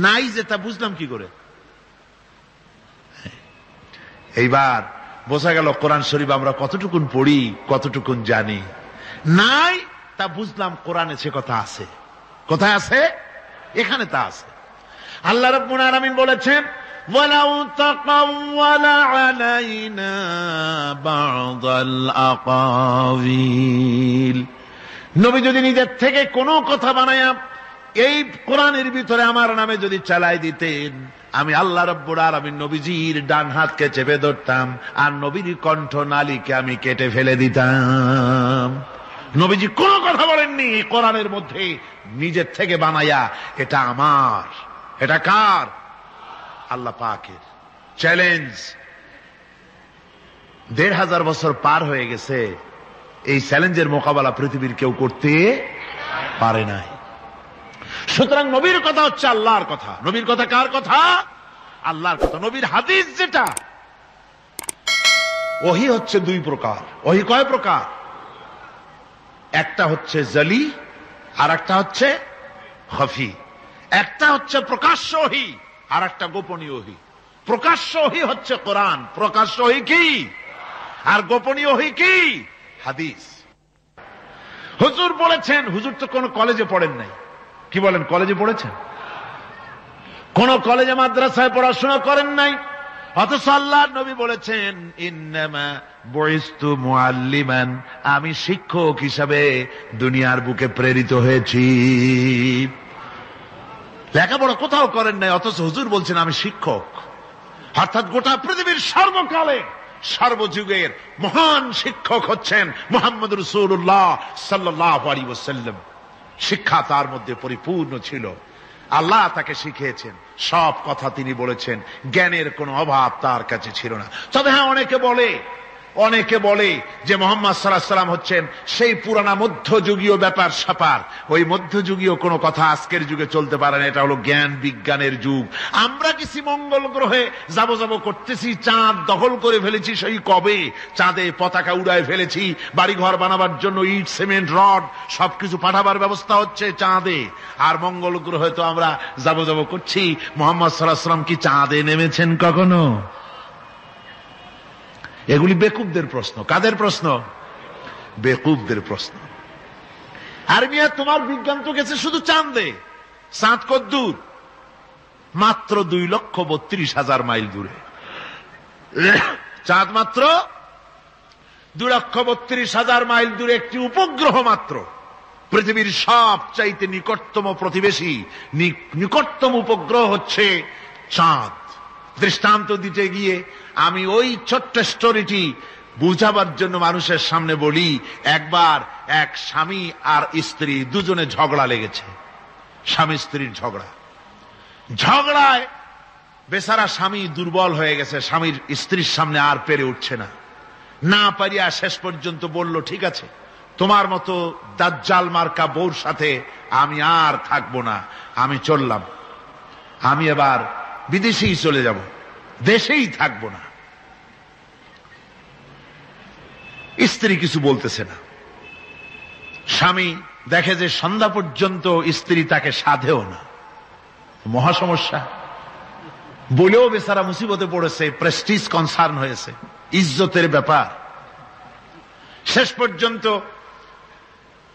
নাই যেটা বুঝলাম কি করে? এইবার বোঝা গেল কোরআন শরীফ আমরা কতটুকুন পড়ি, কতটুকুন জানি। নাই তা বুঝলাম কোরআনে সে কথা আছে। কোথায় আছে? এখানে তা আছে। আল্লাহ রাব্বুল আলামিন বলেছেন, ওয়ালাউ তাকাওয়ালা আলাইনা বা'দাল আকাওয়িল, নবী যদি নিজের থেকে কোনো কথা বানায়া এই কোরআনের ভিতরে আমার নামে যদি চালাই দিতেন, আমি আল্লাহ রাব্বুল আলামিন নবীজির ডান হাতকে চেপে ধরতাম আর নবীর কণ্ঠ নালীকে আমি কেটে ফেলে দিতাম। নবীজি কোনো কথা বলেননি এই কোরআনের মধ্যে নিজের থেকে বানায়া, এটা আমার, এটা কার? আল্লাহ পাকের। চ্যালেঞ্জ। ১৫০০ বছর পার হয়ে গেছে, এই চ্যালেঞ্জের মোকাবেলা পৃথিবীর কেউ করতে পারে নাই। সুতরাং নবীর কথা হচ্ছে আল্লাহর কথা। নবীর কথা কার কথা? আল্লাহর কথা। নবীর হাদিস যেটা, ওহী হচ্ছে দুই প্রকার। ওহী কয় প্রকার? একটা হচ্ছে জলি আর একটা হচ্ছে খফি। একটা হচ্ছে প্রকাশ্য ওহী আর একটা গোপনীয় ওহী। প্রকাশ্য ওহী হচ্ছে কোরআন, প্রকাশ্য ওহী কি? আর গোপনীয় ওহী কি? হাদিস। হুজুর বলেছেন, হুজুর তো কোন কলেজে পড়েন নাই। কি বলেন? কলেজে পড়েছেন? কোন কলেজে মাদ্রাসায় পড়াশোনা করেন নাই, অথচ আল্লাহর নবী বলেছেন, ইন্নামা বুইসতু মুআল্লিমান, আমি শিক্ষক হিসাবে দুনিয়ার বুকে প্রেরিত হয়েছি। লেখাপড়া কোথাও করেন নাই, অথচ হুজুর বলছেন আমি শিক্ষক। অর্থাৎ গোটা পৃথিবীর সর্বকালে সর্বযুগের মহান শিক্ষক হচ্ছেন মুহাম্মদ রাসূলুল্লাহ সাল্লাল্লাহু আলাইহি ওয়াসাল্লাম। শিক্ষা তার মধ্যে পরিপূর্ণ ছিল। আল্লাহ তাকে শিখিয়েছেন, সব কথা তিনি বলেছেন, জ্ঞানের কোনো অভাব তার কাছে ছিল না। তবে হ্যাঁ, অনেকে বলে যে মুহাম্মদ সাল্লাল্লাহু আলাইহি ওয়াসাল্লাম হচ্ছেন সেই পুরানা মধ্যযুগীয় ব্যাপার স্যাপার। ওই মধ্যযুগীয় কোনো কথা আজকের যুগে চলতে পারে না, এটা হলো জ্ঞান বিজ্ঞানের যুগ। আমরা কিছু মঙ্গল গ্রহে যাব করতেছি, চাঁদ দখল করে ফেলেছি সেই কবে, চাঁদে পতাকা উড়ায় ফেলেছি, বাড়িঘর বানাবার জন্য ইট সিমেন্ট রড সবকিছু পাঠাবার ব্যবস্থা হচ্ছে চাঁদে। আর মঙ্গল গ্রহে তো আমরা যাব করছি। মুহাম্মদ সাল্লাল্লাহু আলাইহি ওয়াসাল্লাম কি চাঁদে নেমেছেন কখনো? এগুলি বেকুবদের প্রশ্ন। কাদের প্রশ্ন? বেকুবদের প্রশ্ন। আর মিয়া, তোমার বিজ্ঞান তো গেছে শুধু চাঁদে। চাঁদ কত দূর? মাত্র 2,32,000 মাইল দূরে। চাঁদ মাত্র 2,32,000 মাইল দূরে একটি উপগ্রহ মাত্র। পৃথিবীর সবচাইতে নিকটতম প্রতিবেশী, নিকটতম উপগ্রহ হচ্ছে চাঁদ। দৃষ্টান্ত দিতে গিয়ে আমি ওই ছোট্ট স্টোরিটি বুঝাবার জন্য মানুষের সামনে বলি। একবার এক স্বামী আর স্ত্রী দুজনে ঝগড়া লেগেছে। স্বামী স্ত্রীর ঝগড়ায় বেচারা স্বামী দুর্বল হয়ে গেছে, স্বামীর স্ত্রীর সামনে আর পেরে উঠছে না পারিয়া শেষ পর্যন্ত বলল, ঠিক আছে, তোমার মতো দাজ্জাল মার্কা বউর সাথে আমি আর থাকবো না, আমি চললাম, আমি এবার বিদেশেই চলে যাব, দেশেই থাকবো না। স্ত্রী কিছু বলতেছে না। স্বামী দেখে যে সন্ধ্যা পর্যন্ত স্ত্রী তাকে সাধেও না, মহা সমস্যা। বলেও বেচারা মুসিবতে পড়েছে, প্রেস্টিজ কনসার্ন হয়েছে, ইজ্জতের ব্যাপার। শেষ পর্যন্ত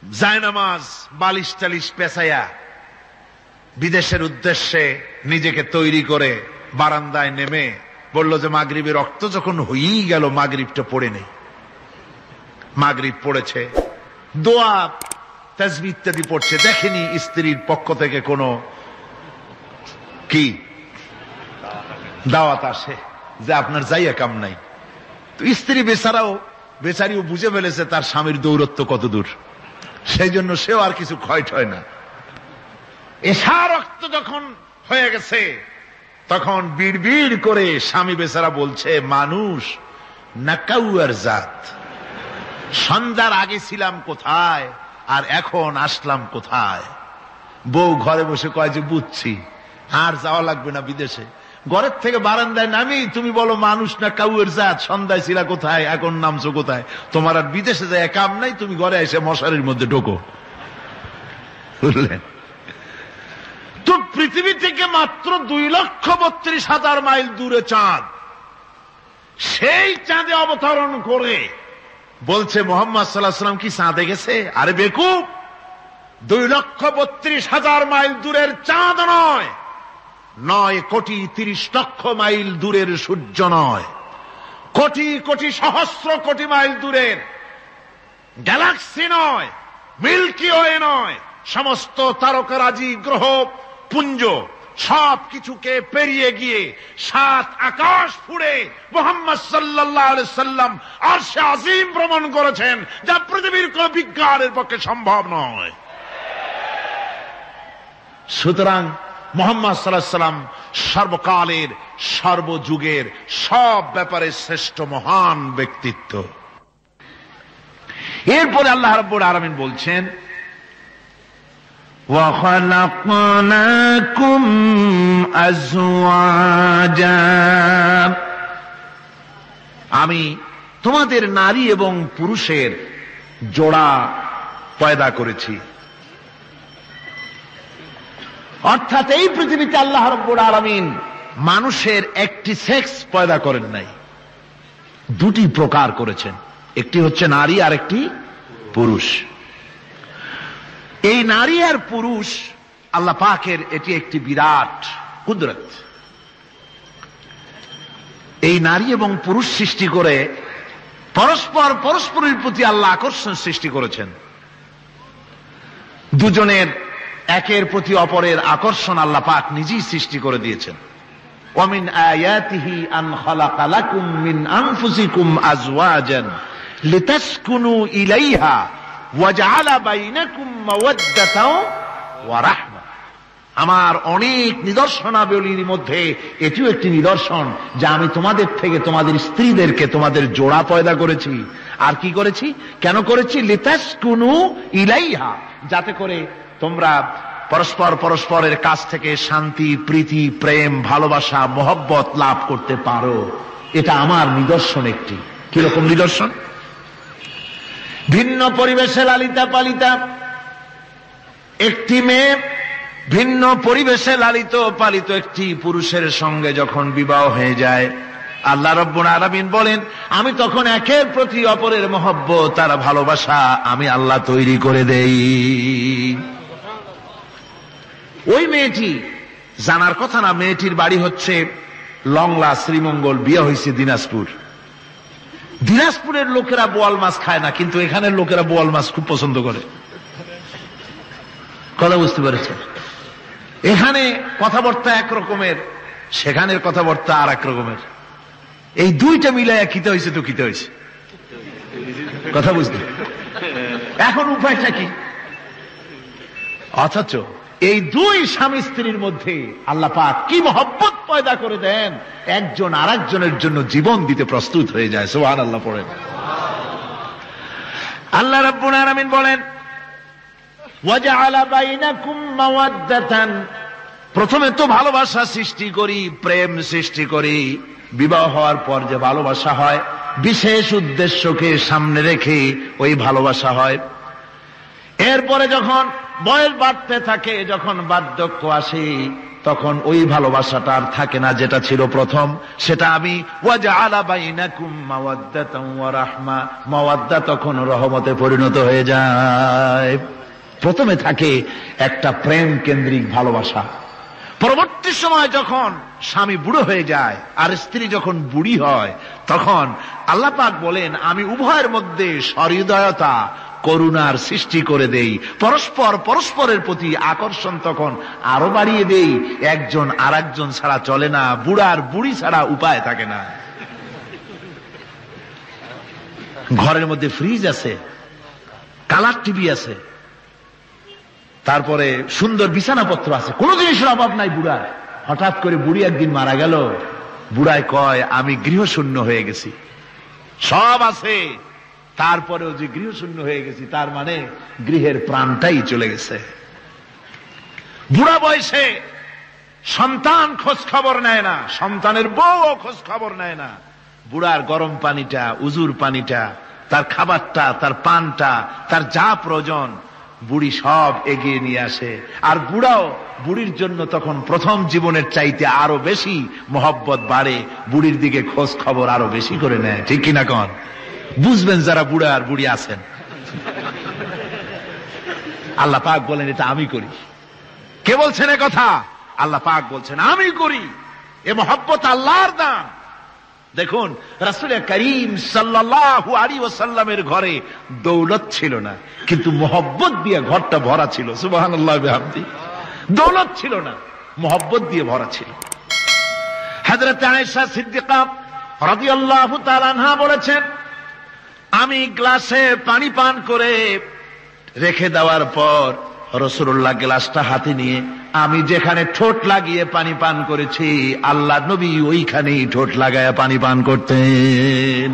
জায়নামাজ বালিশ টালিশ পেছাইয়া বিদেশের উদ্দেশ্যে নিজেকে তৈরি করে বারান্দায় নেমে বলল যে মাগরিবের রক্ত যখন হয়েই গেল, মাগরিবটা পড়ে নেই। মাগরিব পড়েছে, দোয়া তাসবিহ ইত্যাদি পড়ছে, দেখেনি স্ত্রীর পক্ষ থেকে কোনো কি দাওয়াত আসে যে আপনার যাইয়া কাম নাই। তো স্ত্রী বেচারিও বুঝে ফেলেছে তার স্বামীর দৌরত্ব কত দূর, সেই জন্য সেও আর কিছু ক্ষয় হয় না। এশা রক্ত যখন হয়ে গেছে তখন বিড়বিড় করে স্বামী বেচারা বলছে, মানুষ নাকাউয়ার জাত, সন্ধ্যার আগে ছিলাম কোথায় আর এখন আসলাম কোথায়। বউ ঘরে বসে কয় যে বুঝছি, আর যাওয়া লাগবে না বিদেশে। ঘরের থেকে বারান্দায় নামি তুমি বলো মানুষ না কাউয়ের জাত, সন্ধ্যায় ছিলা কোথায়, এখন নামছো কোথায়। তোমার আর বিদেশে যায় কাম নাই, তুমি ঘরে এসে মশারির মধ্যে ঢোকো। বুঝলেন? তো পৃথিবী থেকে মাত্র 2,32,000 মাইল দূরে চাঁদ, সেই চাঁদে অবতরণ করে বলছে মুহাম্মদ সাল্লাল্লাহু আলাইহি ওয়াসাল্লাম কি চাঁদে গেছে? আরে বেকুব, 2,32,000 মাইল দূরের চাঁদ নয়, 9,30,00,000 মাইল দূরের সূর্য নয়, কোটি কোটি সহস্র কোটি মাইল দূরের গ্যালাক্সি নয়, মিল্কি ওয়ে নয়, সমস্ত তারকারাজি গ্রহ পুঞ্জ সব কিছুকে পেরিয়ে গিয়ে 7 আকাশ ফুঁড়ে মুহাম্মদ সাল্লাল্লাহু আলাইহি সাল্লাম আরশে আজিম ভ্রমণ করেছেন, যা পৃথিবীর কোন বিজ্ঞানের পক্ষে সম্ভব নয়। সুতরাং মুহাম্মদ সাল্লাল্লাহু আলাইহি সাল্লাম সর্বকালের সর্বযুগের সব ব্যাপারে শ্রেষ্ঠ মহান ব্যক্তিত্ব। এরপরে আল্লাহ রাব্বুল আলামিন বলছেন, وَخَلَقْنَاكُمْ أَزْوَاجًا, আমি তোমাদের নারী এবং পুরুষের জোড়া পয়দা করেছি। অর্থাৎ এই পৃথিবীতে আল্লাহ রাব্বুল আলামিন মানুষের একটি সেক্স পয়দা করেন নাই, দুটি প্রকার করেছেন, একটি হচ্ছে নারী আর একটি পুরুষ। এই নারী আর পুরুষ আল্লাহ পাকের এটি একটি বিরাট কুদরত। এই নারী এবং পুরুষ সৃষ্টি করে পরস্পরের প্রতি আল্লাহ আকর্ষণ সৃষ্টি করেছেন। দুজনের একের প্রতি অপরের আকর্ষণ আল্লাহ পাক নিজেই সৃষ্টি করে দিয়েছেন। ওয়ামিন আয়াতিহি আন খালাকা লাকুম মিন আনফুসিকুম আজওয়াজান লিতাসকুনু ইলাইহা ওয়াজআলা বাইনাকুম মাওয়াদ্দাতাও ওয়া রাহমা। আমার অনেক নিদর্শনাবলীর মধ্যে এটিও একটি নিদর্শন যে আমি তোমাদের থেকে তোমাদের স্ত্রীদেরকে তোমাদের জোড়া পয়দা করেছি। আর কি করেছি, কেন করেছি? লিতাসকুনু ইলাইহা, যাতে করে তোমরা পরস্পরের কাছ থেকে শান্তি, প্রীতি, প্রেম, ভালোবাসা, মহব্বত লাভ করতে পারো। এটা আমার নিদর্শন একটি। কিরকম নিদর্শন? ভিন্ন পরিবেশে লালিতা পালিতা একটি মেয়ে ভিন্ন পরিবেশে লালিত পালিত একটি পুরুষের সঙ্গে যখন বিবাহ হয়ে যায়, আল্লাহ রাব্বুল আলামিন বলেন আমি তখন একের প্রতি অপরের মহব্বত আর ভালোবাসা আমি আল্লাহ তৈরি করে দেই। ওই মেয়েটি জানার কথা না, মেয়েটির বাড়ি হচ্ছে লংলা, শ্রীমঙ্গল, বিয়ে হয়েছে দিনাজপুর। দিনাজপুরের লোকেরা বোয়াল মাছ খায় না, কিন্তু এখানের লোকেরা বোয়াল মাছ খুব পছন্দ করে। কথা বুঝতে পেরেছেন? এখানে কথাবার্তা এক রকমের, সেখানের কথাবার্তা আর এক রকমের। এই দুইটা মিলাইয়া কিতে হয়েছে তো কিতে হয়েছে। কথা বুঝতে এখন উপায়টা কি? অথচ এই দুই স্বামী স্ত্রীর মধ্যে আল্লাহ পাক কি মহব্বত পয়দা করে দেন, একজন আর একজনের জন্য জীবন দিতে প্রস্তুত হয়ে যায়। সুবহানাল্লাহ পড়েন। আল্লাহ রাব্বুল আলামিন বলেন ওয়াজআলা বাইনাকুম মাওয়াদ্দাতান, প্রথমে তো ভালোবাসা সৃষ্টি করি, প্রেম সৃষ্টি করি। বিবাহ হওয়ার পর যে ভালোবাসা হয়, বিশেষ উদ্দেশ্যকে সামনে রেখে ওই ভালোবাসা হয়। এরপরে যখন বয়স বাড়তে থাকে, যখন বার্ধক্য আসে, তখন ওই ভালোবাসাটা আর থাকে না যেটা ছিল প্রথম। সেটা আমি ওয়াজআলা বাইনাকুম মাওয়াদ্দাতান ওয়া রাহমা, মাওয়াদ্দা তখন রহমতে পরিণত হয়ে যায়। প্রথমে থাকে একটা প্রেম কেন্দ্রিক ভালোবাসা। পরবর্তী সময় যখন স্বামী বুড়ো হয়ে যায় আর স্ত্রী যখন বুড়ি হয়, তখন আল্লাহ পাক বলেন আমি উভয়ের মধ্যে সহৃদয়তা, করুণার সৃষ্টি করে দেই। পরস্পরের প্রতি আকর্ষণ তখন আরো বাড়িয়ে দেই। একজন আর একজন ছাড়া চলে না, বুড়ার বুড়ি ছাড়া উপায় থাকে না। ঘরের মধ্যে ফ্রিজ আছে, কালার টিভি আছে, তারপরে সুন্দর বিছানাপত্র আছে, কোন জিনিসের অভাব নাই বুড়ার। হঠাৎ করে বুড়ি একদিন মারা গেল, বুড়ায় কয় আমি গৃহশূন্য হয়ে গেছি। সব আছে, তারপরেও যে গৃহশূন্য হয়ে গেছি, তার মানে গৃহের প্রাণটাই চলে গেছে। বুড়া বয়সে সন্তান খোঁজ খবর নেয় না, সন্তানের বউ খোঁজ খবর নেয় না। বুড়ার গরম পানিটা, উজুর পানিটা, তার খাবারটা, তার পানটা, তার যা প্রয়োজন, বুড়ি সব এগিয়ে নিয়ে আসে, আর বুড়াও বুড়ির জন্য তখন প্রথম জীবনের চাইতে আরো বেশি মহব্বত বাড়ে, বুড়ির দিকে খোঁজ খবর আরো বেশি করে নেয়। ঠিক কিনা কন? বুঝবেন যারা বুড়া আর বুড়ি আছেন। আল্লাহ পাক বলেন এটা আমি করি। কে বলছেন এ কথা? আল্লাহ পাক বলছেন আমি করি। এ মহব্বত আল্লাহর দান। দেখুন রাসূল করিম সাল্লাল্লাহু আলাইহি ওয়াসাল্লামের ঘরে দৌলত ছিল না, কিন্তু মহব্বত দিয়ে ঘরটা ভরা ছিল। সুবহানাল্লাহ বিহামদি। দৌলত ছিল না, মহব্বত দিয়ে ভরা ছিল। হযরত আয়েশা সিদ্দিকা রাদিয়াল্লাহু তাআলা আনহা বলেছেন, আমি গ্লাসে পানি পান করে রেখে দেওয়ার পর রাসূলুল্লাহ গ্লাসটা হাতে নিয়ে আমি যেখানে ঠোঁট লাগিয়ে পানি পান করেছি, আল্লাহ নবী ওইখানেই ঠোঁট লাগায়া পানি পান করতেন।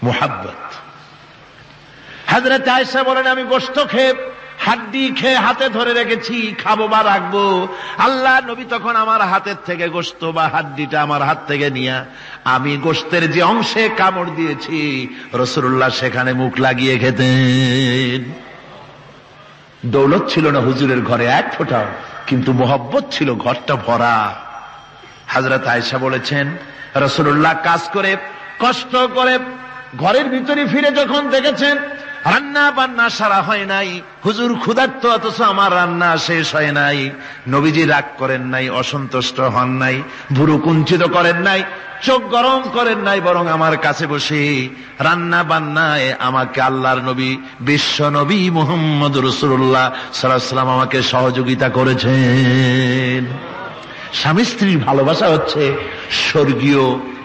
মুহাব্বত। হযরত আয়েশা বলেন, আমি গোশত খেয়ে হাড্ডি খেয়ে হাতে ধরে রেখেছি, খাবো বা রাখবো, আল্লাহ নবী তখন আমার হাতের থেকে গোশত বা হাড্ডিটা আমার হাত থেকে নিয়ে আমি গোশতের যে অংশে কামড় দিয়েছি রাসূলুল্লাহ সেখানে মুখ লাগিয়ে খেতেন। দৌলত ছিল না হুজুরের ঘরে এক ফোঁটাও, কিন্তু মোহব্বত ছিল ঘরটা ভরা। হযরত আয়েশা বলেছেন, রাসূলুল্লাহ কাজ করে কষ্ট করে ঘরের ভিতরে ফিরে যখন দেখেছেন রান্না বান্না সারা হয় নাই, হুজুর ক্ষুধার্ত অথচ আমার রান্না শেষ হয় নাই, নবীজি রাগ করেন নাই, অসন্তুষ্ট হন নাই, ভুরু কুঞ্চিত করেন নাই, চোখ গরম করেন নাই, বরং আমার কাছে বসে রান্না বান্নায় আমাকে আল্লাহর নবী বিশ্ব নবী মুহাম্মদ রাসূলুল্লাহ সাল্লাল্লাহু আলাইহি ওয়াসাল্লাম আমাকে সহযোগিতা করেছেন। স্বামী স্ত্রীর ভালোবাসা হচ্ছে স্বর্গীয়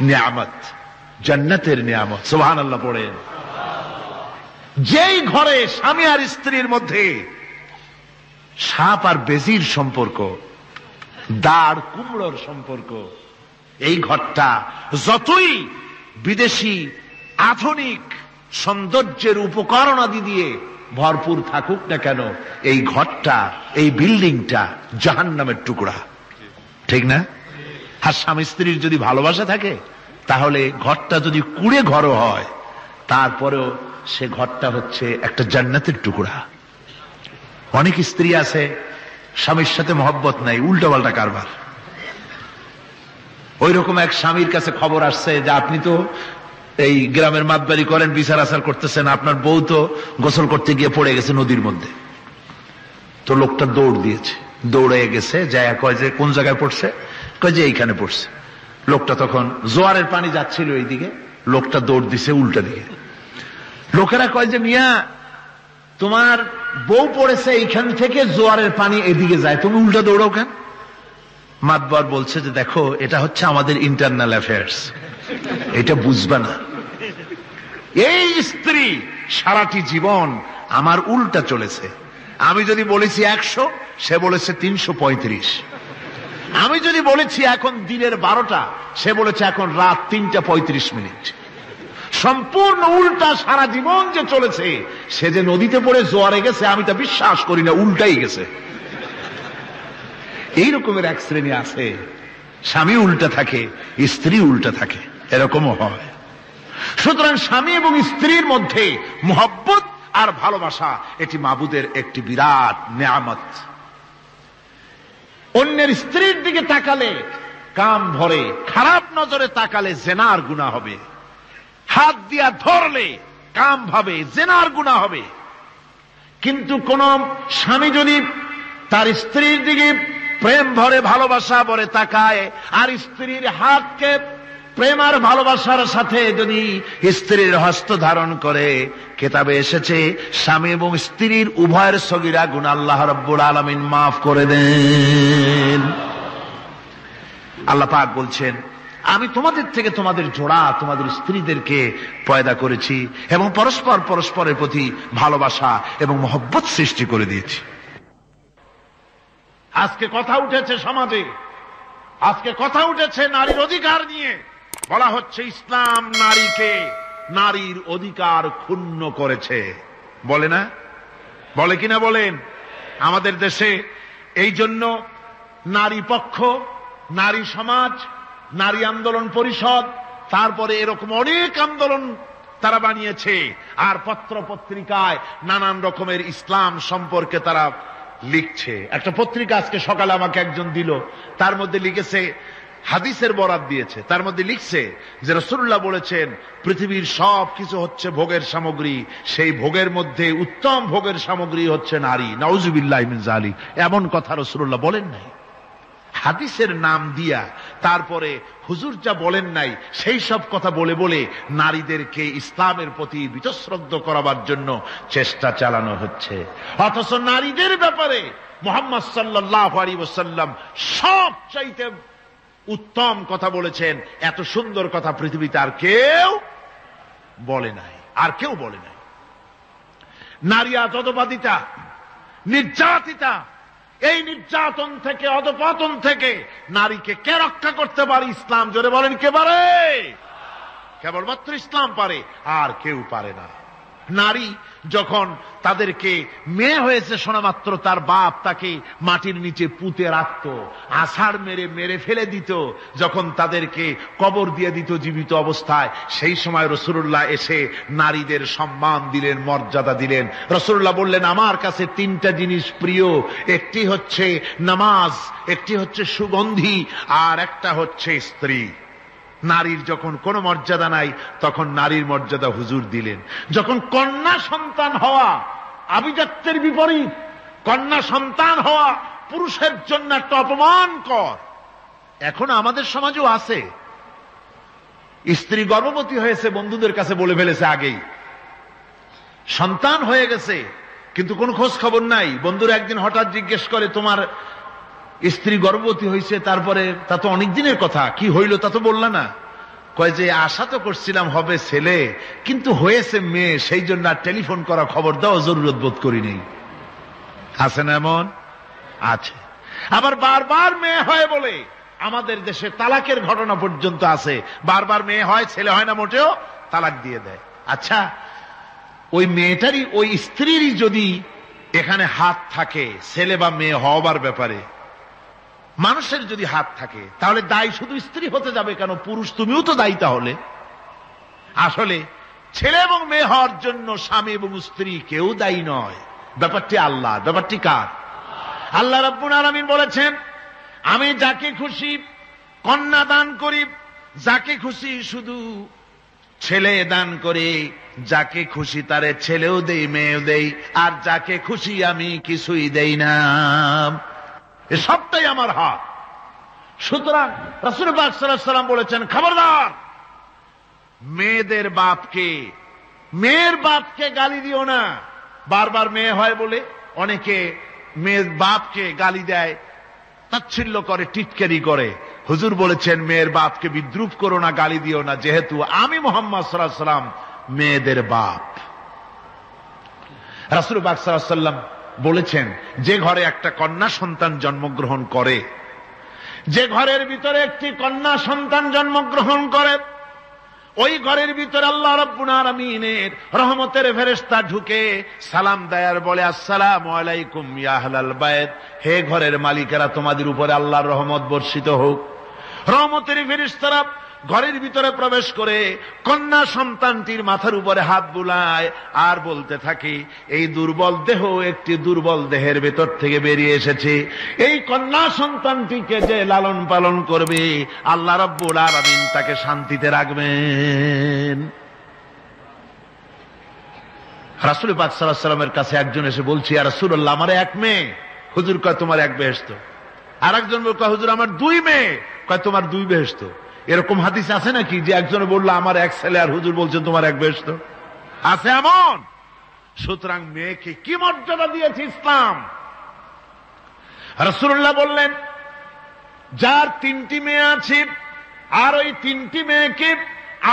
নিয়ামত, জান্নাতের নিয়ামত। সুবহানাল্লাহ পড়েন। যেই ঘরে স্বামী আর স্ত্রীর মধ্যে সাপ আর বেজির সম্পর্ক, দাঁড় কুমড়োর সম্পর্ক, এই ঘরটা যতই বিদেশি আধুনিক সৌন্দর্যের উপকরণাদি দিয়ে ভরপুর থাকুক না কেন, এই ঘরটা, এই বিল্ডিংটা জাহান্নামের টুকরা। ঠিক না? আর স্বামী স্ত্রীর যদি ভালোবাসা থাকে তাহলে ঘরটা যদি কুড়ে ঘর হয় তারপরেও সে ঘরটা হচ্ছে একটা জান্নাতের টুকরা। অনেক স্ত্রী আছে স্বামীর সাথে মহব্বত নাই, উল্টাপাল্টা কারবার। ওই রকম এক স্বামীর কাছে খবর আসছে যে আপনি তো এই গ্রামের মাতবাড়ি করেন, বিচার আচার করতেছেন, আপনার বউ তো গোসল করতে গিয়ে পড়ে গেছে নদীর মধ্যে। তো লোকটা দৌড় দিয়েছে, দৌড়ে গেছে, যায় কয় যে কোন জায়গায় পড়ছে, কয় যে এইখানে পড়ছে। লোকটা তখন জোয়ারের পানি যাচ্ছিল এইদিকে, লোকটা দৌড় দিছে উল্টা দিকে। লোকেরা কয় যে মিয়া তোমার বউ পড়েছে এইখান থেকে জোয়ারের পানি এদিকে যায়, তুমি উল্টা দৌড়াও কেন? মাতবার বলছে যে দেখো এটা হচ্ছে আমাদের ইন্টারনাল অ্যাফেয়ার্স, এটা বুঝবা না। এই স্ত্রী সারাটি জীবন আমার উল্টা চলেছে। আমি যদি বলেছি 100, সে বলেছে 335। আমি যদি বলেছি এখন দিনের 12টা, সে বলেছে এখন রাত 3টা 35 মিনিট। সম্পূর্ণ উল্টা সারা জীবন যে চলেছে। সে যে নদীতে পড়ে জোয়ারে গেছে আমি তা বিশ্বাস করি না, উল্টাই গেছে। এই রকমের এক শ্রেণী আছে, স্বামী উল্টা থাকে, স্ত্রী উল্টা থাকে, এরকমও হয়। সুতরাং স্বামী এবং স্ত্রীর মধ্যে মহব্বত আর ভালোবাসা এটি মাবুদের একটি বিরাট নেয়ামত। অন্যের স্ত্রীর দিকে তাকালে কাম ভরে, খারাপ নজরে তাকালে জেনার গুনাহ হবে, হাত দিয়া ধরলে কাম ভাবে জেনার গুনাহ হবে। কিন্তু কোন স্বামী যদি তার স্ত্রীর দিকে প্রেম ভরে ভালোবাসা ভরে তাকায় আর স্ত্রীর হাতকে প্রেম আর ভালোবাসার সাথে যদি স্ত্রীর হস্ত ধারণ করে, কিতাবে এসেছে স্বামী এবং স্ত্রীর উভয়ের সগীরা গুনাহ আল্লাহ রাব্বুল আলামিন মাফ করে দেন। আল্লাহ পাক বলছেন আমি তোমাদের থেকে তোমাদের জোড়া, তোমাদের স্ত্রীদেরকে পয়দা করেছি এবং পরস্পর পরস্পরের প্রতি ভালোবাসা এবং মহব্বত সৃষ্টি করে দিয়েছি। আজকে কথা উঠেছে সমাজে, আজকে কথা উঠেছে নারীর অধিকার নিয়ে। বলা হচ্ছে ইসলাম নারীকে, নারীর অধিকার ক্ষুণ্ণ করেছে। বলে না? বলে কিনা বলেন? আমাদের দেশে এই জন্য নারী পক্ষ, নারী সমাজ, নারী আন্দোলন পরিষদ, তারপরে এরকম অনেক আন্দোলন তারা বানিয়েছে, আর পত্র পত্রিকায় নানান রকমের ইসলাম সম্পর্কে তারা লিখছে। একটা পত্রিকা আজকে সকালে আমাকে একজন দিল, তার মধ্যে লিখেছে, হাদিসের বরাত দিয়েছে, তার মধ্যে লিখছে যে রাসূলুল্লাহ বলেছেন পৃথিবীর সব কিছু হচ্ছে ভোগের সামগ্রী, সেই ভোগের মধ্যে উত্তম ভোগের সামগ্রী হচ্ছে নারী। নাউযুবিল্লাহি মিন যালিক, এমন কথা রাসূলুল্লাহ বলেন নাই। হাদিসের নাম দিয়া তারপরে হুজুর যা বলেন নাই সেই সব কথা বলে বলে নারীদেরকে ইসলামের প্রতি বীতশ্রদ্ধ করাবার জন্য চেষ্টা চালানো হচ্ছে। অথচ নারীদের ব্যাপারে মুহাম্মদ সাল্লাল্লাহু আলাইহি ওয়াসাল্লাম সবচাইতে উত্তম কথা বলেছেন। এত সুন্দর কথা পৃথিবীতে আর কেউ বলে নাই, আর কেউ বলে নাই। নারী আজ অধঃপাতিতা, নির্যাতিতা। এই নির্যাতন থেকে, অধঃপতন থেকে নারীকে কে রক্ষা করতে পারে? ইসলাম। জোরে বলেন, কে পারে? কেবলমাত্র ইসলাম পারে, আর কেউ পারে না। নারী যখন তাদেরকে মেয়ে হয়েছে শোনা মাত্র তার বাপ তাকে মাটির নিচে পুঁতে রাখত, আছাড় মেরে মেরে ফেলে দিত, যখন তাদেরকে কবর দিয়ে দিত জীবিত অবস্থায়, সেই সময় রাসূলুল্লাহ এসে নারীদের সম্মান দিলেন, মর্যাদা দিলেন। রাসূলুল্লাহ বললেন, আমার কাছে তিনটা জিনিস প্রিয়, একটি হচ্ছে নামাজ, একটি হচ্ছে সুগন্ধি, আর একটা হচ্ছে স্ত্রী। নারীর যখন কোনো মর্যাদা নাই তখন নারীর মর্যাদা হুজুর দিলেন। যখন কন্যা সন্তান হওয়া আভিজাত্যের বিপরীত, কন্যা সন্তান হওয়া পুরুষের জন্য একটা অপমানকর। এখন আমাদের সমাজেও আছে, স্ত্রী গর্ভবতী হয়েছে, বন্ধুদের কাছে বলে ফেলেছে আগেই, সন্তান হয়ে গেছে কিন্তু কোনো খোঁজ খবর নাই। বন্ধুরা একদিন হঠাৎ জিজ্ঞেস করে, তোমার স্ত্রী গর্ভবতী হয়েছে? তারপরে তা তো অনেক দিনের কথা, কি হইল তা তো বললা না। কয় যে আশা তো করছিলাম হবে ছেলে, কিন্তু হয়েছে মেয়ে, সেই জন্য আর টেলিফোন করা, খবর দেওয়া জরুরত বোধ করিনি। আছে না এমন? আছে। আবার বারবার মেয়ে হয় বলে আমাদের দেশে তালাকের ঘটনা পর্যন্ত আছে। বারবার মেয়ে হয়, ছেলে হয় না মোটেও, তালাক দিয়ে দেয়। আচ্ছা, ওই মেয়েটারই, ওই স্ত্রীরই যদি এখানে হাত থাকে ছেলে বা মেয়ে হওয়ার ব্যাপারে, মানুষের যদি হাত থাকে, তাহলে দায়ী শুধু স্ত্রী হতে যাবে কেন? পুরুষ তুমিও তো দায়ী তাহলে। আসলে ছেলে এবং মেয়ে হওয়ার জন্য স্বামী এবং স্ত্রী কেউ দায়ী নয়, ব্যাপারটি আল্লাহ। ব্যাপারটি কার? আল্লাহ রাব্বুল আলামিন বলেছেন, আমি যাকে খুশি কন্যা দান করি, যাকে খুশি শুধু ছেলে দান করি, যাকে খুশি তারে ছেলেও দেই, মেয়েও দেই, আর যাকে খুশি আমি কিছুই দেই না। এ সবটাই আমার হাত। সুতরাং রাসূল পাক সাল্লাল্লাহু আলাইহি ওয়াসাল্লাম বলেছেন, খবরদার মেয়েদের বাপকে, মেয়ের বাপকে গালি দিও না। বারবার মেয়ে হয় বলে অনেকে মেয়ের বাপকে গালি দেয়, তাচ্ছিল্য করে, টিটকারি করে। হুজুর বলেছেন, মেয়ের বাপকে বিদ্রুপ করো না, গালি দিও না, যেহেতু আমি মুহাম্মদ সাল্লাল্লাহু আলাইহি ওয়াসাল্লাম মেয়েদের বাপ। রাসূল পাক সাল্লাল্লাহু আলাইহি ওয়াসাল্লাম বলেছেন, যে ঘরে একটা কন্যা সন্তান জন্মগ্রহণ করে, যে ঘরের ভিতরে একটি কন্যা সন্তান জন্মগ্রহণ করে, ওই ঘরের ভিতরে আল্লাহ রাব্বুল আলামিনের রহমতের ফেরেশতা ঢুকে সালাম দেয় আর বলে, আসসালামু আলাইকুম ইয়া আহলাল বাইত, হে ঘরের মালিকেরা, তোমাদের উপরে আল্লাহর রহমত বর্ষিত হোক। রহমতের ফেরেশতারা ঘরের ভিতরে প্রবেশ করে কন্যা সন্তানটির মাথার উপরে হাত বুলায় আর বলতে থাকে, এই দুর্বল দেহ একটি দুর্বল দেহের ভেতর থেকে বেরিয়ে এসেছে, এই কন্যা সন্তানটিকে যে লালন পালন করবে আল্লাহ রাব্বুল আলামিন তাকে শান্তিতে রাখবেন। রাসূল পাক সাল্লাল্লাহু আলাইহি ওয়াসাল্লামের কাছে একজন এসে বলছে, ইয়া রাসূলুল্লাহ, আমার এক মেয়ে। হুজুর কয়, তোমার এক বেহেশত। আর একজন কয়, হুজুর আমার দুই মেয়ে। কয়, তোমার দুই বেহেশত। এরকম হাদিস আছে নাকি যে একজনে বললো আমার এক ছেলে, আর হুজুর বলছেন তোমার এক বেহেশত? আছে এমন? সুতরাং মেয়েকে কি মর্যাদা দিয়েছে ইসলাম। রাসূলুল্লাহ বললেন, যার তিনটি মেয়ে আছে আর ওই তিনটি মেয়েকে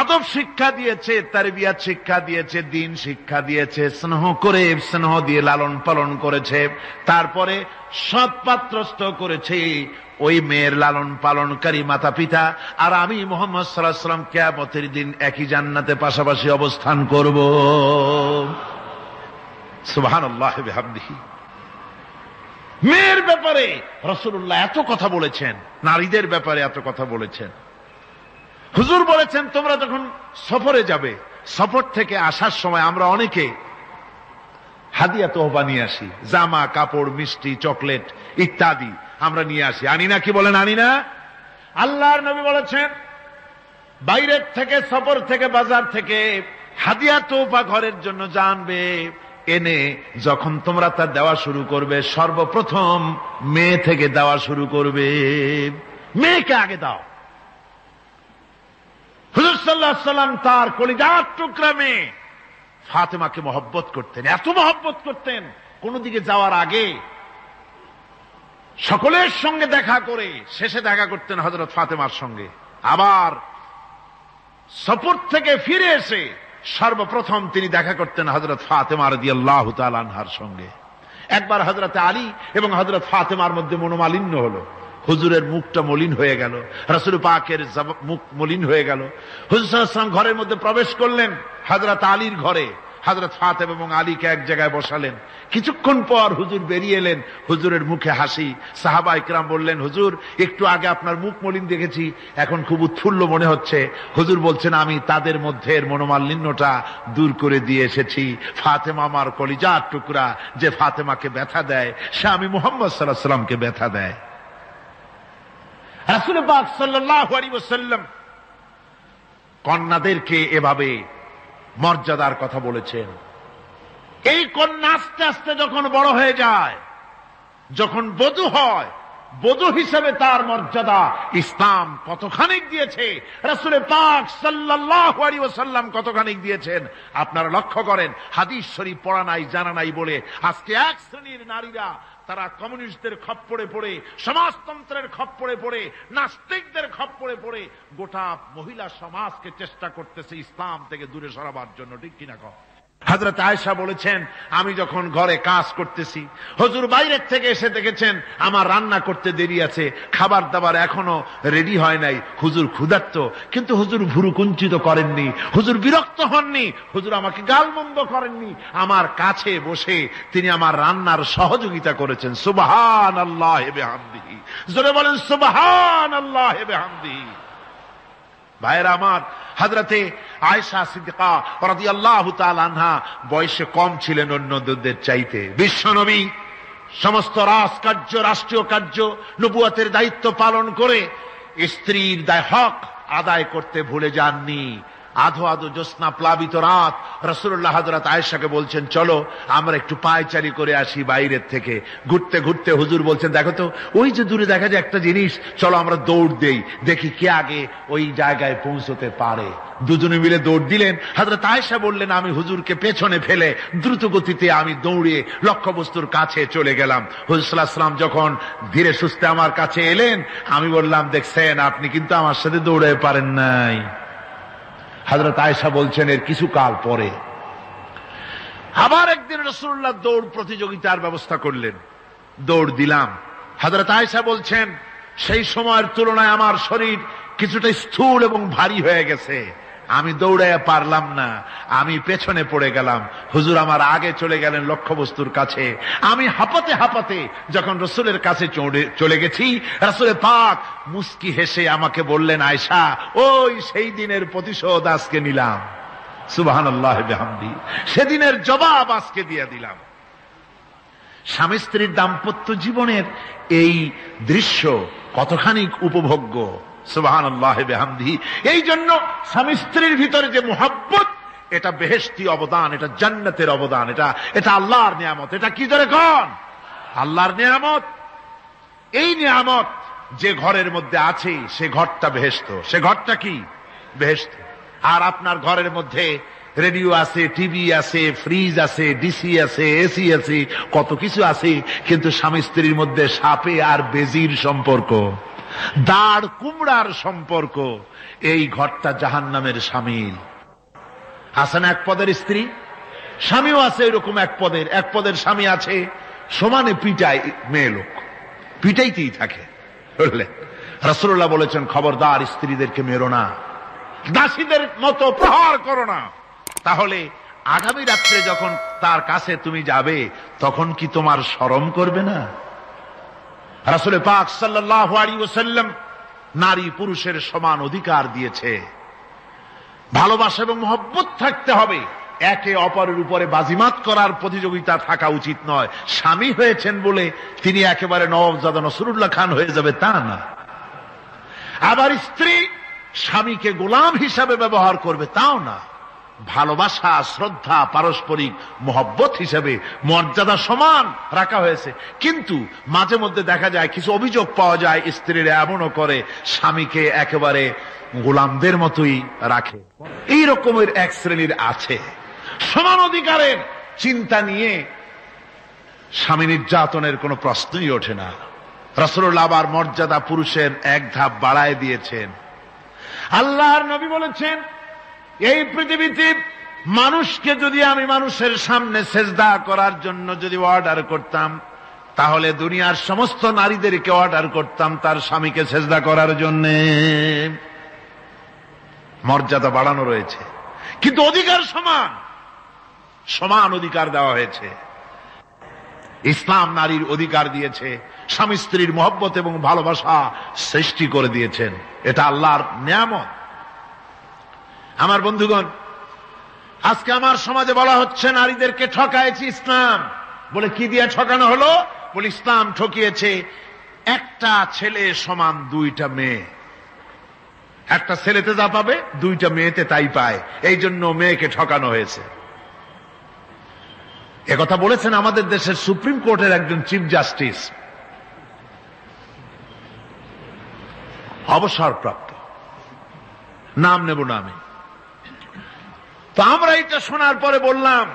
আদব শিক্ষা দিয়েছে, তারবিয়াত শিক্ষা দিয়েছে, দ্বীন শিক্ষা দিয়েছে, স্নেহ করে, স্নেহ দিয়ে লালন পালন করেছে, তারপরে সৎ পাত্রস্থ করেছে, ওই মেয়ের লালন পালনকারী মাতা পিতা আর আমি মুহাম্মদ সাল্লাল্লাহু আলাইহি ওয়াসাল্লাম কিয়ামতের দিন একই জান্নাতে পাশাপাশি অবস্থান করব। সুবহানাল্লাহ বিহামদিহি। মেয়ের ব্যাপারে রাসূলুল্লাহ এত কথা বলেছেন, নারীদের ব্যাপারে এত কথা বলেছেন। হুজুর বলেছেন, তোমরা যখন সফরে যাবে সফর থেকে আসার সময় আমরা অনেকে হাদিয়া তোহফা নিয়ে আসি, জামা কাপড় মিষ্টি চকলেট ইত্যাদি আমরা নিয়ে আসি, আনি না? কি বলেন, আনি না? আল্লাহর নবী বলেছেন, বাইরের থেকে সফর থেকে বাজার থেকে হাদিয়া তোহফা ঘরের জন্য জানবে, এনে যখন তোমরা তা দেওয়া শুরু করবে, সর্বপ্রথম মেয়ে থেকে দেওয়া শুরু করবে, মেয়েকে আগে দাও। হুজুর সাল্লাল্লাহু আলাইহি ওয়াসাল্লাম তার কলিজার টুকরা মেয়ে ফাতেমাকে মহব্বত করতেন, এত মহব্বত করতেন, কোন দিকে যাওয়ার আগে সকলের সঙ্গে দেখা করে শেষে দেখা করতেন হযরত ফাতেমার সঙ্গে। আবার সফর থেকে ফিরে এসে সর্বপ্রথম তিনি দেখা করতেন হযরত ফাতেমা রাদিয়াল্লাহু তাআলা আনহার সঙ্গে। একবার হযরত আলী এবং হযরত ফাতেমার মধ্যে মনোমালিন্য হলো, হুজুরের মুখটা মলিন হয়ে গেল, রাসূল পাকের মুখ মলিন হয়ে গেল। হুজুর সাল্লাল্লাহু আলাইহি ওয়াসাল্লাম ঘরের মধ্যে প্রবেশ করলেন, হযরত আলীর ঘরে হযরত ফাতেমা এবং আলীকে এক জায়গায় বসালেন। কিছুক্ষণ পর হুজুর বেরিয়ে এলেন, হুজুরের মুখে হাসি। সাহাবায়ে কেরাম বললেন, হুজুর একটু আগে আপনার মুখ মলিন দেখেছি, এখন খুব উৎফুল্ল মনে হচ্ছে। হুজুর বলছেন, আমি তাদের মধ্যে মনোমালিন্যটা দূর করে দিয়ে এসেছি। ফাতেমা আমার কলিজার টুকরা, যে ফাতেমাকে ব্যথা দেয় সে আমি মুহাম্মদ সাল্লাল্লাহু আলাইহি ওয়াসাল্লামকে ব্যথা দেয়। রাসূল পাক সাল্লাল্লাহু আলাইহি ওয়াসাল্লাম কন্যাদেরকে এভাবে মর্যাদার কথা বলেছেন। এই কন্যা আস্তে আস্তে যখন বড় হয়ে যায়, যখন বধূ হয়, বধূ হিসেবে তার মর্যাদা ইসলাম কতখানি দিয়েছে, রাসূল পাক সাল্লাল্লাহু আলাইহি ওয়াসাল্লাম কতখানি দিয়েছেন আপনারা লক্ষ্য করেন। হাদিস শরীফ পড়া নাই, জানা নাই বলে আজকে এক শ্রেণীর নারীরা তারা কমিউনিস্টদের খপ্পরে পড়ে, সমাজতন্ত্রের খপ্পরে পড়ে, নাস্তিকদের খপ্পরে পড়ে গোটা মহিলা সমাজকে চেষ্টা করতেছে ইসলাম থেকে দূরে সরাবার জন্য। ঠিক কিনা কও? হযরত আয়েশা বলেছেন, আমি যখন ঘরে কাজ করতেছি, হুজুর বাইরের থেকে এসে দেখেছেন আমার রান্না করতে দেরি আছে, খাবার দাবার এখনো রেডি হয় নাই, হুজুর ক্ষুধার্ত, কিন্তু হুজুর ভুরু কুঞ্চিত করেননি, হুজুর বিরক্ত হননি, হুজুর আমাকে গালমন্দ করেননি, আমার কাছে বসে তিনি আমার রান্নার সহযোগিতা করেছেন। সুবহানাল্লাহি বিহামদিহি, জোরে বলেন সুবহানাল্লাহি বিহামদিহি। ভাইরা আমার, হযরতে আয়েশা সিদ্দিকা রাদিয়াল্লাহু তাআলা আনহা বয়সে কম ছিলেন অন্যদের চাইতে। বিশ্বনবী সমস্ত রাজকার্য, রাষ্ট্রীয় কার্য, নবুয়তের দায়িত্ব পালন করে স্ত্রীর হক আদায় করতে ভুলে যাননি। আধো আধো জ্যোৎস্না প্লাবিত রাত রাসূলুল্লাহ হযরত আয়েশাকে বলছেন, চলো আমরা একটু পায়চারি করে আসি বাইরের থেকে। ঘুরতে ঘুরতে হুজুর বলছেন, দেখো তো ওই যে দূরে দেখা যায় একটা জিনিস, চলো আমরা দৌড় দেই, দেখি কে আগে ওই জায়গায় পৌঁছতে পারে। দুজনে মিলে দৌড় দিলেন। হযরত আয়েশা বললেন, আমি হুজুরকে পেছনে ফেলে দ্রুত গতিতে আমি দৌড়ে লক্ষ্যবস্তুর কাছে চলে গেলাম। হুজুর সাল্লাল্লাহু আলাইহি ওয়াসাল্লাম যখন ধীরে সুস্থে আমার কাছে এলেন, আমি বললাম, দেখছেন আপনি কিন্তু আমার সাথে দৌড়াতে পারেন নাই। হযরত আয়েশা বলছেন, এর কিছু কাল পরে আবার একদিন রাসূলুল্লাহ দৌড় প্রতিযোগিতার ব্যবস্থা করলেন, দৌড় দিলাম। হযরত আয়েশা বলছেন, সেই সময়ের তুলনায় আমার শরীর কিছুটা স্থূল এবং ভারী হয়ে গেছে, আমি দৌড়াইয়া পারলাম না, আমি পেছনে পড়ে গেলাম। হুজুর আমার আগে চলে গেলেন লক্ষ্যবস্তুর কাছে। আমি হাঁপাতে হাঁপাতে যখন রাসূলের কাছে চলে গেছি, রাসূল পাক মুস্কি হেসে আমাকে বললেন, আয়েশা, ওই সেই দিনের প্রতিশোধ আজকে নিলাম। সুবহানাল্লাহি বিহামদি, সেদিনের জবাব আজকে দিয়ে দিলাম। স্বামী স্ত্রীর দাম্পত্য জীবনের এই দৃশ্য কতখানি উপভোগ্য। সুবহানাল্লাহি বিহামদিহি। এই জন্য স্বামী স্ত্রীর ভিতরে যে মুহাব্বত, এটা বেহেশতি অবদান, এটা জান্নাতের অবদান, এটা আল্লাহর নিয়ামত। এটা কি ধরে কোন? আল্লাহর নিয়ামত। এই নিয়ামত যে ঘরের মধ্যে আছে সে ঘরটা বেহেশত। সে ঘরটা কি? বেহেশত। আর আপনার ঘরের মধ্যে রেডিও আছে, টিভি আছে, ফ্রিজ আছে, ডিসি আছে, এসি আছে, কত কিছু আছে, কিন্তু স্বামী স্ত্রীর মধ্যে সাপে আর বেজির সম্পর্ক, দাঁড় কুমড়ার সম্পর্ক, এই ঘরটা জাহান্নামের শামিল। আছে না এক পদের স্ত্রী? স্বামীও আছে এরকম এক পদের স্বামী আছে, সমানে পিটায় মেয়ে লোক, পিটাইতেই থাকে। বুঝলেন? রাসূলুল্লাহ বলেছেন, খবরদার স্ত্রীদেরকে মেরো না, দাসীদের মতো প্রহার করো না। তাহলে আগামী রাত্রে যখন তার কাছে তুমি যাবে, তখন কি তোমার শরম করবে না? রাসূল পাক সাল্লাল্লাহু আলাইহি ওয়াসাল্লাম নারী পুরুষের সমান অধিকার দিয়েছে। ভালোবাসা এবং মহব্বত থাকতে হবে, একে অপরের উপরে বাজিমাত করার প্রতিযোগিতা থাকা উচিত নয়। স্বামী হয়েছেন বলে তিনি একেবারে নওয়াবজাদা নসরুল্লাহ খান হয়ে যাবে তা না। আবার স্ত্রী স্বামীকে গোলাম হিসাবে ব্যবহার করবে তাও না। ভালোবাসা, শ্রদ্ধা, পারস্পরিক মহব্বত হিসেবে মর্যাদা সমান রাখা হয়েছে। কিন্তু মাঝে মধ্যে দেখা যায়, কিছু অভিযোগ পাওয়া যায়, স্ত্রীরা এমনও করে স্বামীকে একেবারে গোলামদের মতোই রাখে। এই রকমের এক শ্রেণীর আছে। সমান অধিকারের চিন্তা নিয়ে স্বামী নির্যাতনের কোনো প্রশ্নই ওঠে না। রাসূলুল্লাহ আবার মর্যাদা পুরুষের এক ধাপ বাড়ায় দিয়েছেন। আল্লাহর নবী বলেছেন, এই পৃথিবীতে মানুষকে যদি আমি মানুষের সামনে সেজদা করার জন্য যদি অর্ডার করতাম, তাহলে দুনিয়ার সমস্ত নারীদেরকে অর্ডার করতাম তার স্বামীকে সেজদা করার জন্য। মর্যাদা বাড়ানো রয়েছে, কিন্তু অধিকার সমান, সমান অধিকার দেওয়া হয়েছে। ইসলাম নারীর অধিকার দিয়েছে, স্বামী স্ত্রীর মহব্বত এবং ভালোবাসা সৃষ্টি করে দিয়েছেন। এটা আল্লাহর নিয়ামত। আমার বন্ধুগণ, আজকে আমার সমাজে বলা হচ্ছে নারীদেরকে ঠকাইছে ইসলাম। বলে কি দিয়ে ঠকানো হলো? বলে ইসলাম ঠকিয়েছে একটা ছেলে সমান দুইটা মেয়ে। একটা ছেলেতে যা পাবে দুইটা মেয়েতে তাই পায়, এই জন্য মেয়েকে ঠকানো হয়েছে। একথা বলেছেন আমাদের দেশের সুপ্রিম কোর্টের একজন চিফ জাস্টিস, অবসরপ্রাপ্ত, নাম নেব না আমি। তো আমরা এটা শোনার পরে বললাম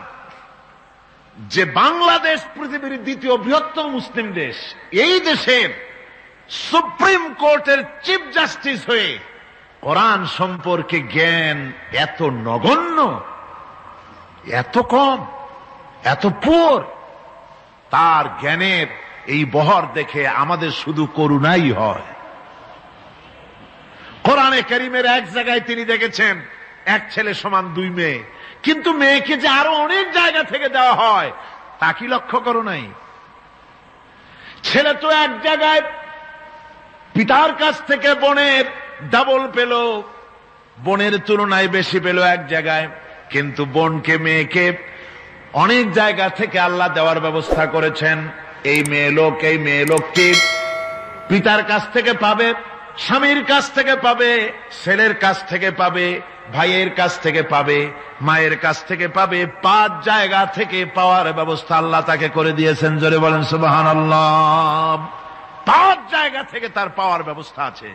যে বাংলাদেশ পৃথিবীর দ্বিতীয় বৃহত্তম মুসলিম দেশ, এই দেশের সুপ্রিম কোর্টের চিফ জাস্টিস হয়ে কোরআন সম্পর্কে জ্ঞান এত নগণ্য, এত কম, এত পুর, তার জ্ঞানের এই বহর দেখে আমাদের শুধু করুণাই হয়। কোরআনে কারীমের এক জায়গায় তিনি দেখেছেন এক ছেলে সমান দুই মেয়ে, কিন্তু মেয়েকে যে আরো অনেক জায়গা থেকে দেওয়া হয় তা কি লক্ষ্য করো নাই? ছেলে তো এক জায়গায় পিতার কাছ থেকে বোনের ডাবল পেল, বোনের তুলনায় বেশি পেল এক জায়গায়, কিন্তু বোনকে মেয়েকে অনেক জায়গা থেকে আল্লাহ দেওয়ার ব্যবস্থা করেছেন। এই মেয়ে লোকটি পিতার কাছ থেকে পাবে, স্বামীর কাছ থেকে পাবে, ছেলের কাছ থেকে পাবে, ভাইয়ের কাছ থেকে পাবে, মায়ের কাছ থেকে পাবে, 5 জায়গা থেকে পাওয়ার ব্যবস্থা আল্লাহ তাকে করে দিয়েছেন। জোরে বলেন সুবহানাল্লাহ। 5 জায়গা থেকে তার পাওয়ার ব্যবস্থা আছে।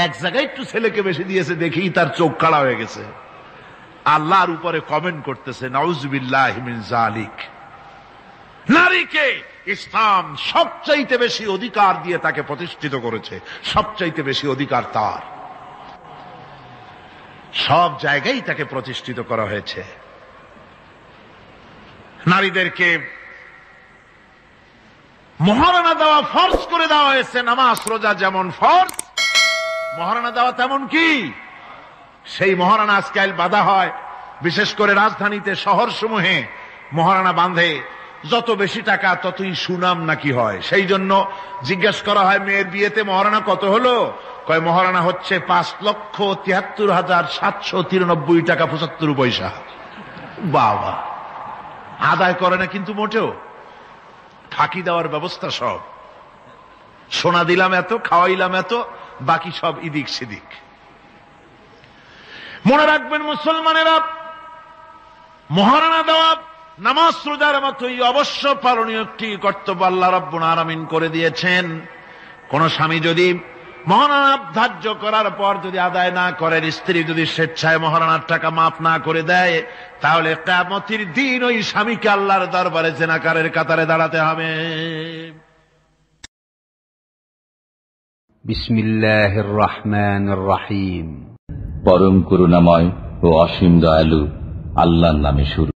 এক জায়গায় একটু ছেলেকে বেশি দিয়েছে, দেখি তার চোখ কাড়া হয়ে গেছে। আল্লাহর উপরে কমেন্ট করতেছে, নাউযুবিল্লাহি মিন যালিক। নারীকে ইসলাম সবচাইতে বেশি অধিকার দিয়ে তাকে প্রতিষ্ঠিত করেছে, সবচাইতে বেশি অধিকার তার, সব জায়গায় তাকে প্রতিষ্ঠিত করা হয়েছে। নারীদেরকে মহারণা দেওয়া ফরজ করে দেওয়া হয়েছে। নামাজ রোজা যেমন ফরজ, মহারণা দেওয়া তেমন কি? সেই মহারণা আজকাল বাঁধা হয়, বিশেষ করে রাজধানীতে, শহর সমূহে মহারণা বাঁধে। যত বেশি টাকা ততই সুনাম নাকি হয়। সেই জন্য জিজ্ঞেস করা হয়, মেয়ের বিয়েতে মহারণা কত হলো? কয় মহারণা হচ্ছে 5,73,793 টাকা 75 পয়সা। বাবা, আদায় করে না কিন্তু মোটেও, ফাঁকি দেওয়ার ব্যবস্থা সব। সোনা দিলাম এত, খাওয়াইলাম এত, বাকি সব ইদিক সিদিক। মনে রাখবেন মুসলমানেরা, মহারণা দেওয়া নামাজ রোজার মতোই অবশ্য পালনীয় একটি কর্তব্য আল্লাহ রাব্বুল আলামিন করে দিয়েছেন। কোন স্বামী যদি মহারণা ধার্য করার পর যদি আদায় না করেন, স্ত্রী যদি স্বেচ্ছায় মহারণার টাকা মাফ না করে দেয়, তাহলে কিয়ামতের দিন ওই স্বামীকে আল্লাহর দরবারে জিনাকারের কাতারে দাঁড়াতে হবে। বিসমিল্লাহির রহমানির রহিম। পরম করুণাময় ও অসীম দয়ালু আল্লাহর নামে শুরু।